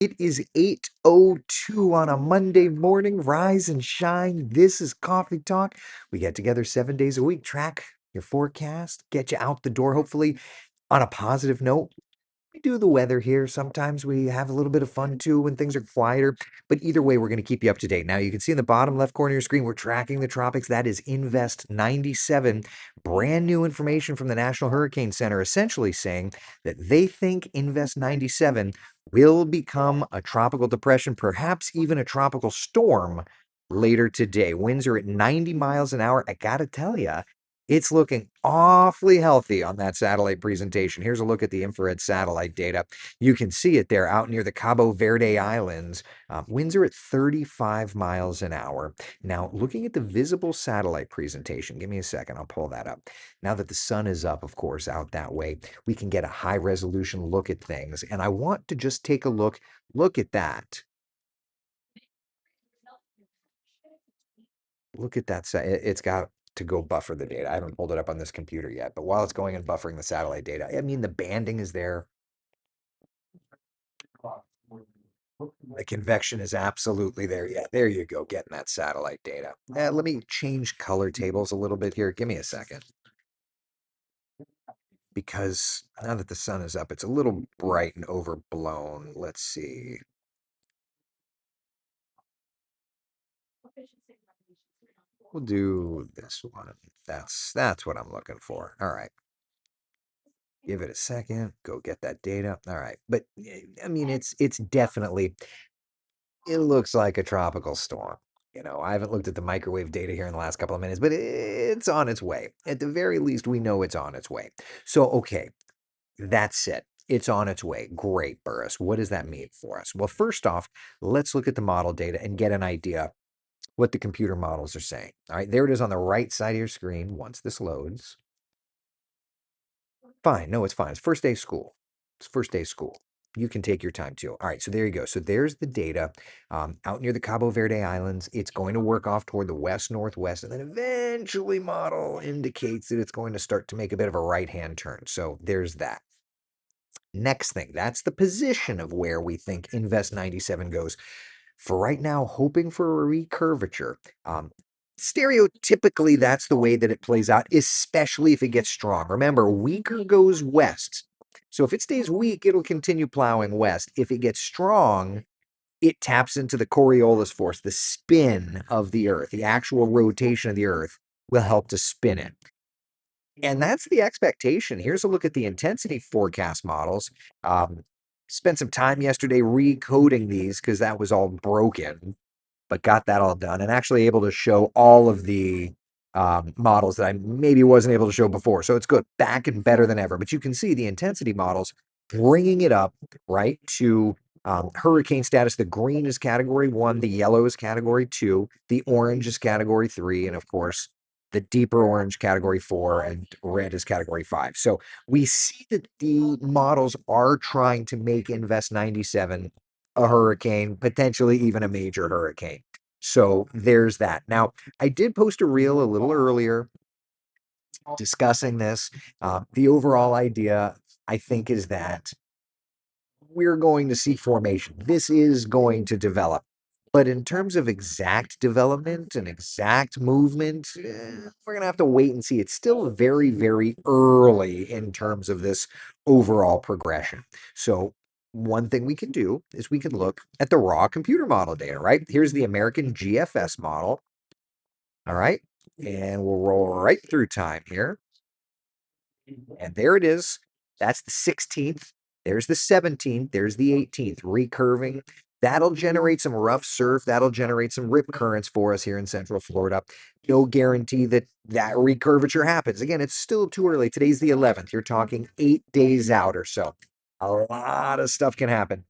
It is 8:02 on a Monday morning. Rise and shine. This is Coffee Talk. We get together 7 days a week, track your forecast, get you out the door, hopefully on a positive note. We do the weather here. Sometimes we have a little bit of fun too when things are quieter. But either way, we're going to keep you up to date. Now, you can see in the bottom left corner of your screen, we're tracking the tropics. That is Invest97. Brand new information from the National Hurricane Center, essentially saying that they think Invest97 will become a tropical depression, perhaps even a tropical storm later today. Winds are at 90 miles an hour. I got to tell you, it's looking awfully healthy on that satellite presentation. Here's a look at the infrared satellite data. You can see it there out near the Cabo Verde Islands. Winds are at 35 miles an hour. Now, looking at the visible satellite presentation, give me a second, I'll pull that up. Now that the sun is up, of course, out that way, we can get a high resolution look at things. And I want to just take a look at that. Look at that. It's got to go buffer the data. I haven't pulled it up on this computer yet, but while it's going and buffering the satellite data, I mean, the banding is there. The convection is absolutely there. Yeah, there you go, getting that satellite data. Let me change color tables a little bit here. Give me a second. Because now that the sun is up, it's a little bright and overblown. Let's see. We'll do this one. That's what I'm looking for. All right. Give it a second. Go get that data. All right. But I mean, it's definitely, it looks like a tropical storm. I haven't looked at the microwave data here in the last couple of minutes, but it's on its way. At the very least, we know it's on its way. So, okay, that's it. It's on its way. Great, Burris. What does that mean for us? Well, first off, let's look at the model data and get an idea what the computer models are saying. All right, there it is on the right side of your screen once this loads. Fine. No, it's fine. It's first day of school. It's first day of school. You can take your time too. All right, so there you go. So there's the data out near the Cabo Verde Islands. It's going to work off toward the west-northwest, and then eventually model indicates that it's going to start to make a bit of a right-hand turn. So there's that. Next thing, that's the position of where we think Invest97 goes. For right now, hoping for a recurvature. Stereotypically, that's the way that it plays out, especially if it gets strong. Remember, weaker goes west. So if it stays weak, it'll continue plowing west. If it gets strong, it taps into the Coriolis force, the spin of the Earth, the actual rotation of the Earth will help to spin it. And that's the expectation. Here's a look at the intensity forecast models. Spent some time yesterday recoding these because that was all broken, but got that all done and actually able to show all of the models that I maybe wasn't able to show before. So it's good, back and better than ever. But you can see the intensity models bringing it up right to hurricane status. The green is category 1, the yellow is category 2, the orange is category 3, and of course, the deeper orange category 4, and red is category 5. So we see that the models are trying to make Invest97 a hurricane, potentially even a major hurricane. So there's that. Now, I did post a reel a little earlier discussing this. The overall idea, I think, is that we're going to see formation. This is going to develop. But in terms of exact development and exact movement, we're going to have to wait and see. It's still very, very early in terms of this overall progression. So one thing we can do is we can look at the raw computer model data, right? Here's the American GFS model. All right. And we'll roll right through time here. And there it is. That's the 16th. There's the 17th. There's the 18th. Recurving. That'll generate some rough surf. That'll generate some rip currents for us here in Central Florida. No guarantee that that recurvature happens. Again, it's still too early. Today's the 11th. You're talking 8 days out or so. A lot of stuff can happen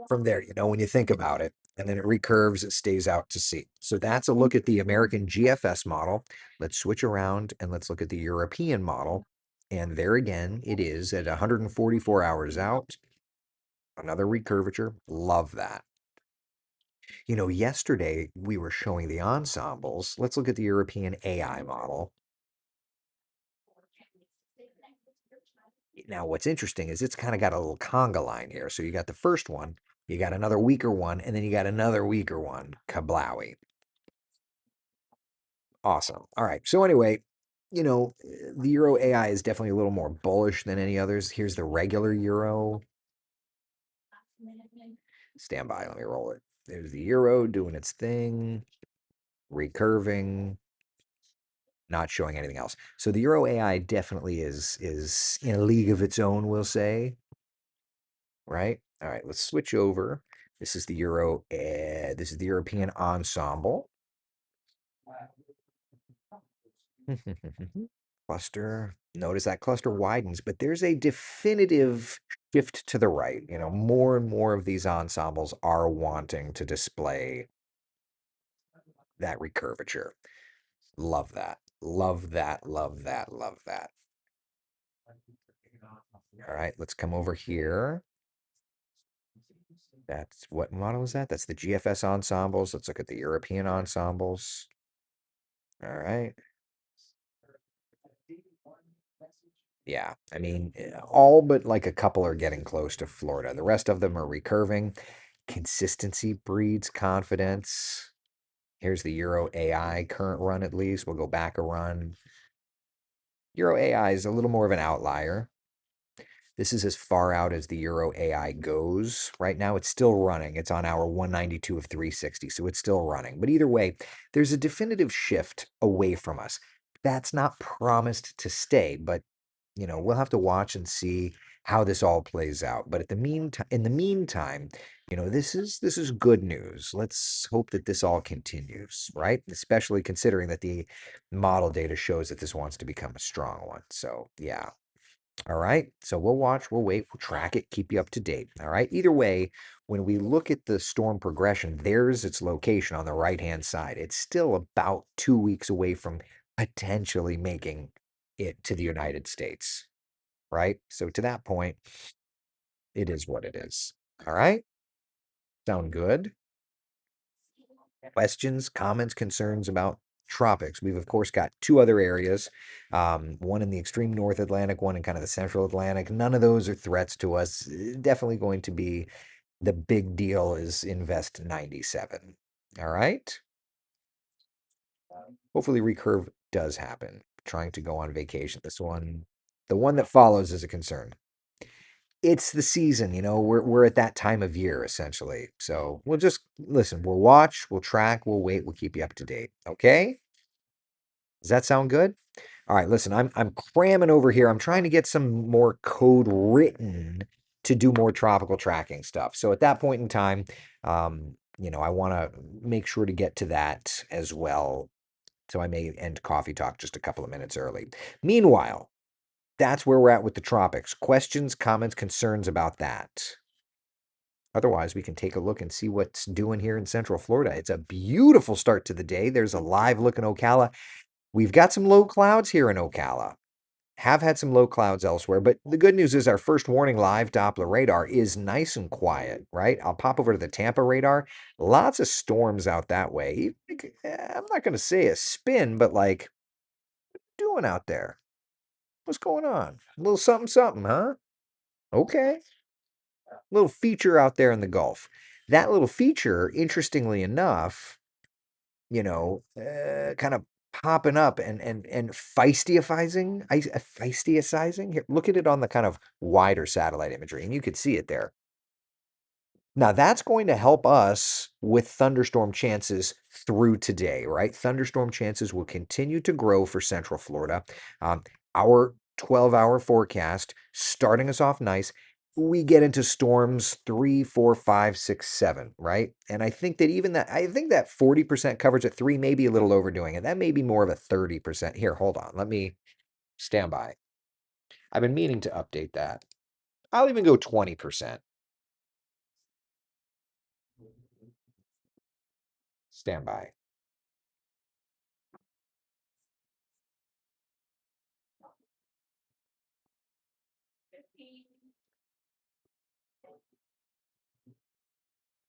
from there, when you think about it. And then it recurves, it stays out to sea. So that's a look at the American GFS model. Let's switch around and let's look at the European model. And there again, it is at 144 hours out. Another recurvature. Love that. Yesterday we were showing the ensembles. Let's look at the European AI model. Now, what's interesting is it's kind of got a little conga line here. So you got the first one, you got another weaker one, and then you got another weaker one. Kablowy. Awesome. All right. So anyway, the Euro AI is definitely a little more bullish than any others. Here's the regular Euro. Stand by. Let me roll it. There's the Euro doing its thing, recurving, not showing anything else. So the Euro AI definitely is in a league of its own, we'll say. Right? All right, let's switch over. This is the this is the European ensemble. Cluster. Notice that cluster widens, but there's a definitive shift to the right. More and more of these ensembles are wanting to display that recurvature. Love that. Love that. Love that. Love that. All right, let's come over here. That's what model is that? That's the GFS ensembles. Let's look at the European ensembles. All right. Yeah, I mean, all but like a couple are getting close to Florida. The rest of them are recurving. Consistency breeds confidence. Here's the Euro AI current run, at least. We'll go back a run. Euro AI is a little more of an outlier. This is as far out as the Euro AI goes. Right now, it's still running. It's on hour 192 of 360, so it's still running. But either way, there's a definitive shift away from us. That's not promised to stay, but we'll have to watch and see how this all plays out. But in the meantime, this is good news. Let's hope that this all continues, right? Especially considering that the model data shows that this wants to become a strong one. So yeah. All right. So we'll watch, we'll wait, we'll track it, keep you up to date. All right. Either way, when we look at the storm progression, there's its location on the right-hand side. It's still about 2 weeks away from potentially making it to the United States. Right. So to that point, it is what it is. All right. Sound good? Questions, comments, concerns about tropics? We've, of course, got two other areas, one in the extreme North Atlantic, one in kind of the Central Atlantic. None of those are threats to us. Definitely going to be the big deal is Invest97. All right. Hopefully, recurve does happen. Trying to go on vacation. The one that follows is a concern. It's the season, we're at that time of year essentially. So we'll just listen, we'll watch, we'll track, we'll wait, we'll keep you up to date. Okay? Does that sound good? All right, listen, I'm cramming over here. I'm trying to get some more code written to do more tropical tracking stuff. So at that point in time, I want to make sure to get to that as well. So I may end coffee talk just a couple of minutes early. Meanwhile, that's where we're at with the tropics. Questions, comments, concerns about that? Otherwise, we can take a look and see what's doing here in Central Florida. It's a beautiful start to the day. There's a live look in Ocala. We've got some low clouds here in Ocala. Have had some low clouds elsewhere, but the good news is our first warning live Doppler radar is nice and quiet, right? I'll pop over to the Tampa radar. Lots of storms out that way. I'm not going to say a spin, but like, doing out there? What's going on? A little something, something, huh? Okay. Little feature out there in the Gulf. That little feature, interestingly enough, kind of popping up and feisty-ifying. Here, look at it on the kind of wider satellite imagery, and you could see it there. Now, that's going to help us with thunderstorm chances through today, right? Thunderstorm chances will continue to grow for Central Florida. Our 12-hour forecast, starting us off nice, we get into storms 3, 4, 5, 6, 7, right? And I think that 40% coverage at 3 may be a little overdoing it. That may be more of a 30%. Here, hold on. Let me stand by. I've been meaning to update that. I'll even go 20%. Stand by.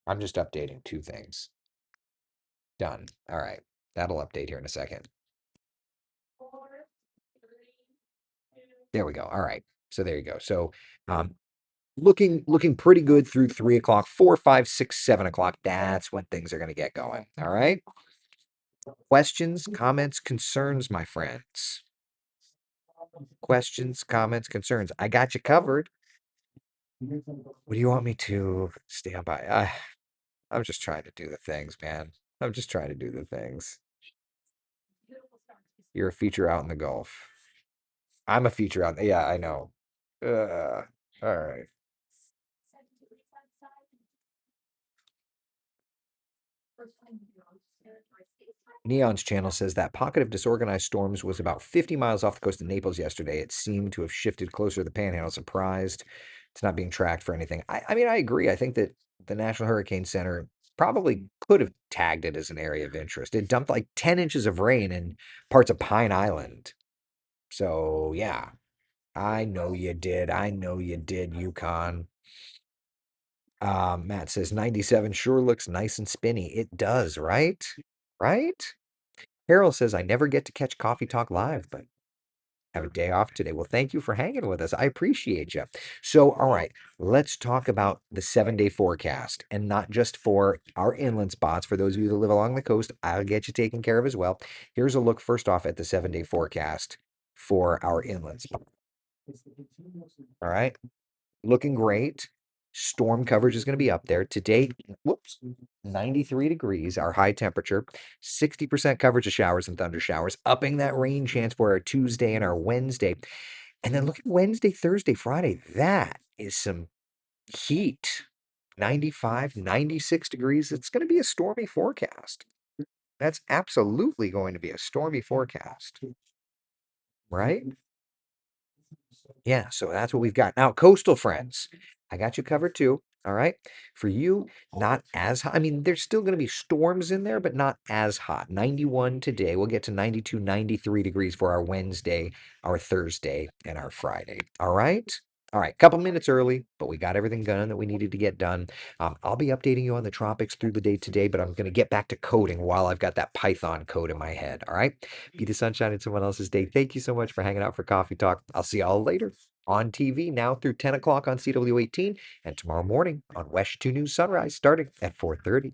I'm just updating two things. Done. All right. That'll update here in a second. There we go. All right. So there you go. So um, looking pretty good through 3 o'clock, 4, 5, 6, 7 o'clock. That's when things are going to get going. All right. Questions, comments, concerns, my friends. Questions, comments, concerns. I got you covered. What do you want me to stand by? I'm just trying to do the things, man. I'm just trying to do the things. You're a feature out in the Gulf. I'm a feature out. Yeah, I know. All right. Neon's channel says that pocket of disorganized storms was about 50 miles off the coast of Naples yesterday. It seemed to have shifted closer to the Panhandle. Surprised it's not being tracked for anything. I mean, I agree. I think that the National Hurricane Center probably could have tagged it as an area of interest. It dumped like 10 inches of rain in parts of Pine Island. So, yeah, I know you did. I know you did, Yukon. Matt says 97 sure looks nice and spinny. It does, right? Right? Harold says, I never get to catch Coffee Talk live, but have a day off today. Well, thank you for hanging with us. I appreciate you. So, all right, let's talk about the 7 day forecast and not just for our inland spots. For those of you that live along the coast, I'll get you taken care of as well. Here's a look first off at the 7 day forecast for our inland spot. All right, looking great. Storm coverage is going to be up there today. Whoops, 93 degrees, our high temperature, 60% coverage of showers and thunder showers, upping that rain chance for our Tuesday and our Wednesday. And then look at Wednesday, Thursday, Friday. That is some heat. 95, 96 degrees. It's going to be a stormy forecast. That's absolutely going to be a stormy forecast, right? Yeah, so that's what we've got. Now, coastal friends, I got you covered too. All right. For you, not as hot. I mean, there's still going to be storms in there, but not as hot. 91 today. We'll get to 92, 93 degrees for our Wednesday, our Thursday, and our Friday. All right. All right. Couple minutes early, but we got everything done that we needed to get done. I'll be updating you on the tropics through the day today, but I'm going to get back to coding while I've got that Python code in my head. All right. Be the sunshine in someone else's day. Thank you so much for hanging out for Coffee Talk. I'll see y'all later on TV now through 10 o'clock on CW18 and tomorrow morning on West 2 News Sunrise starting at 4:30.